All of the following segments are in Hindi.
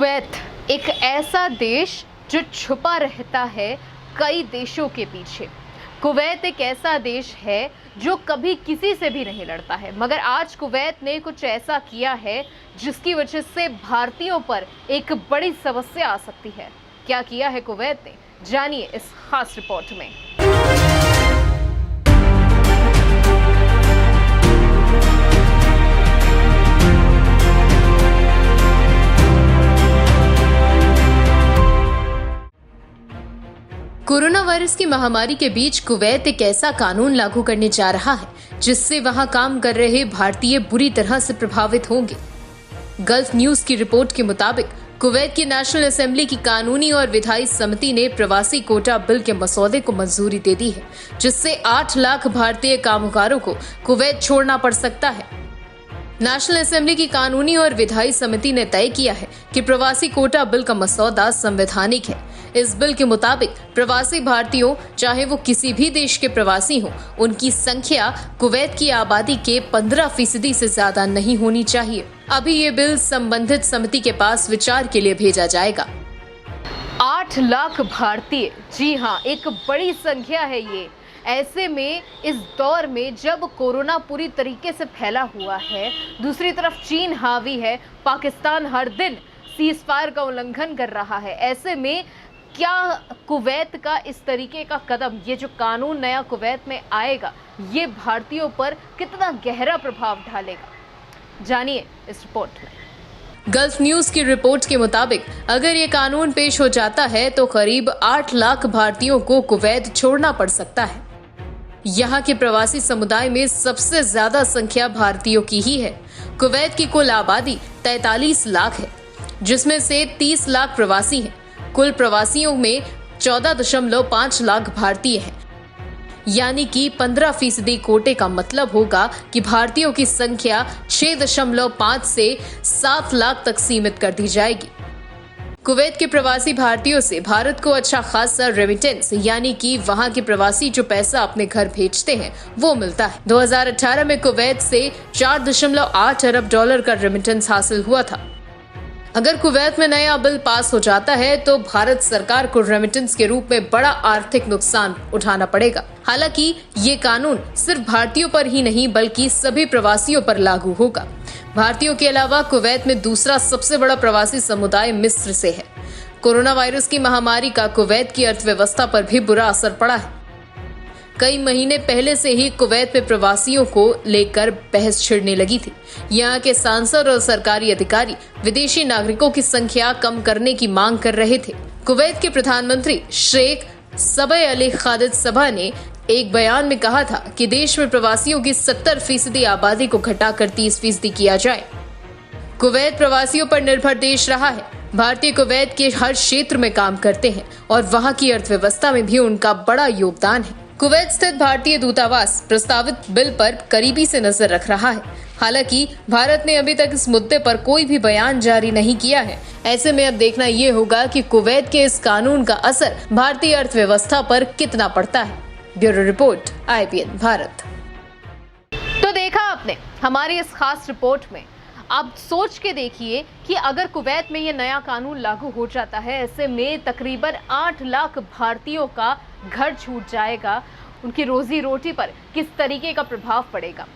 कुवैत एक ऐसा देश जो छुपा रहता है कई देशों के पीछे। कुवैत एक ऐसा देश है जो कभी किसी से भी नहीं लड़ता है, मगर आज कुवैत ने कुछ ऐसा किया है जिसकी वजह से भारतीयों पर एक बड़ी समस्या आ सकती है। क्या किया है कुवैत ने, जानिए इस खास रिपोर्ट में। कोरोना वायरस की महामारी के बीच कुवैत एक ऐसा कानून लागू करने जा रहा है जिससे वहां काम कर रहे भारतीय बुरी तरह से प्रभावित होंगे। गल्फ न्यूज की रिपोर्ट के मुताबिक कुवैत की नेशनल असेंबली की कानूनी और विधायी समिति ने प्रवासी कोटा बिल के मसौदे को मंजूरी दे दी है, जिससे 8 लाख भारतीय कामगारों को कुवैत छोड़ना पड़ सकता है। नेशनल असेंबली की कानूनी और विधायी समिति ने तय किया है कि प्रवासी कोटा बिल का मसौदा संवैधानिक है। इस बिल के मुताबिक प्रवासी भारतीयों, चाहे वो किसी भी देश के प्रवासी हों, उनकी संख्या कुवैत की आबादी के 15% से ज्यादा नहीं होनी चाहिए। अभी ये बिल संबंधित समिति के पास विचार के लिए भेजा जाएगा। 8 लाख भारतीय, जी हाँ, एक बड़ी संख्या है ये। ऐसे में इस दौर में जब कोरोना पूरी तरीके से फैला हुआ है, दूसरी तरफ चीन हावी है, पाकिस्तान हर दिन सीज फायर का उल्लंघन कर रहा है, ऐसे में क्या कुवैत का इस तरीके का कदम, ये जो कानून नया कुवैत में आएगा, ये भारतीयों पर कितना गहरा प्रभाव डालेगा, जानिए इस रिपोर्ट में। गल्फ न्यूज की रिपोर्ट के मुताबिक अगर ये कानून पेश हो जाता है तो करीब 8 लाख भारतीयों को कुवैत छोड़ना पड़ सकता है। यहाँ के प्रवासी समुदाय में सबसे ज्यादा संख्या भारतीयों की ही है। कुवैत की कुल आबादी 43 लाख है, जिसमें से 30 लाख प्रवासी हैं। कुल प्रवासियों में 14.5 लाख भारतीय हैं, यानी कि 15% कोटे का मतलब होगा कि भारतीयों की संख्या 6.5 से 7 लाख तक सीमित कर दी जाएगी। कुवैत के प्रवासी भारतीयों से भारत को अच्छा खासा रेमिटेंस, यानी कि वहां के प्रवासी जो पैसा अपने घर भेजते हैं, वो मिलता है। 2018 में कुवैत से 4.8 अरब डॉलर का रेमिटेंस हासिल हुआ था। अगर कुवैत में नया बिल पास हो जाता है तो भारत सरकार को रेमिटेंस के रूप में बड़ा आर्थिक नुकसान उठाना पड़ेगा। हालांकि ये कानून सिर्फ भारतीयों पर ही नहीं बल्कि सभी प्रवासियों पर लागू होगा। भारतीयों के अलावा कुवैत में दूसरा सबसे बड़ा प्रवासी समुदाय मिस्र से है। कोरोना वायरस की महामारी का कुवैत की अर्थव्यवस्था पर भी बुरा असर पड़ा है। कई महीने पहले से ही कुवैत में प्रवासियों को लेकर बहस छिड़ने लगी थी। यहाँ के सांसद और सरकारी अधिकारी विदेशी नागरिकों की संख्या कम करने की मांग कर रहे थे। कुवैत के प्रधानमंत्री शेख सबह अली खालिद सबह ने एक बयान में कहा था कि देश में प्रवासियों की 70% आबादी को घटाकर 30% किया जाए। कुवैत प्रवासियों पर निर्भर देश रहा है। भारतीय कुवैत के हर क्षेत्र में काम करते हैं और वहां की अर्थव्यवस्था में भी उनका बड़ा योगदान है। कुवैत स्थित भारतीय दूतावास प्रस्तावित बिल पर करीबी से नजर रख रहा है। हालांकि भारत ने अभी तक इस मुद्दे पर कोई भी बयान जारी नहीं किया है। ऐसे में अब देखना ये होगा कि कुवैत के इस कानून का असर भारतीय अर्थव्यवस्था पर कितना पड़ता है। Bureau report, IBN Bharat. तो देखा आपने हमारी इस खास रिपोर्ट में। आप सोच के देखिए कि अगर कुवैत में ये नया कानून लागू हो जाता है, ऐसे में तकरीबन 8 लाख भारतीयों का घर छूट जाएगा। उनकी रोजी रोटी पर किस तरीके का प्रभाव पड़ेगा।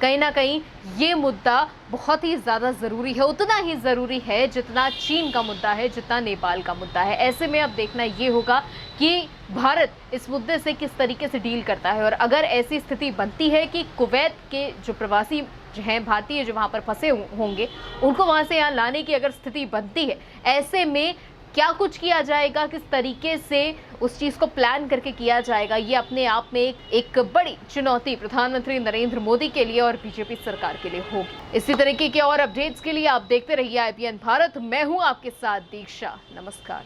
कहीं ना कहीं ये मुद्दा बहुत ही ज़्यादा ज़रूरी है, उतना ही ज़रूरी है जितना चीन का मुद्दा है, जितना नेपाल का मुद्दा है। ऐसे में अब देखना ये होगा कि भारत इस मुद्दे से किस तरीके से डील करता है। और अगर ऐसी स्थिति बनती है कि कुवैत के जो प्रवासी जो हैं, भारतीय जो वहाँ पर फंसे होंगे, उनको वहाँ से यहाँ लाने की अगर स्थिति बनती है, ऐसे में क्या कुछ किया जाएगा, किस तरीके से उस चीज़ को प्लान करके किया जाएगा, ये अपने आप में एक बड़ी चुनौती प्रधानमंत्री नरेंद्र मोदी के लिए और बीजेपी सरकार के लिए होगी। इसी तरीके के और अपडेट्स के लिए आप देखते रहिए IBN भारत। मैं हूं आपके साथ दीक्षा। नमस्कार।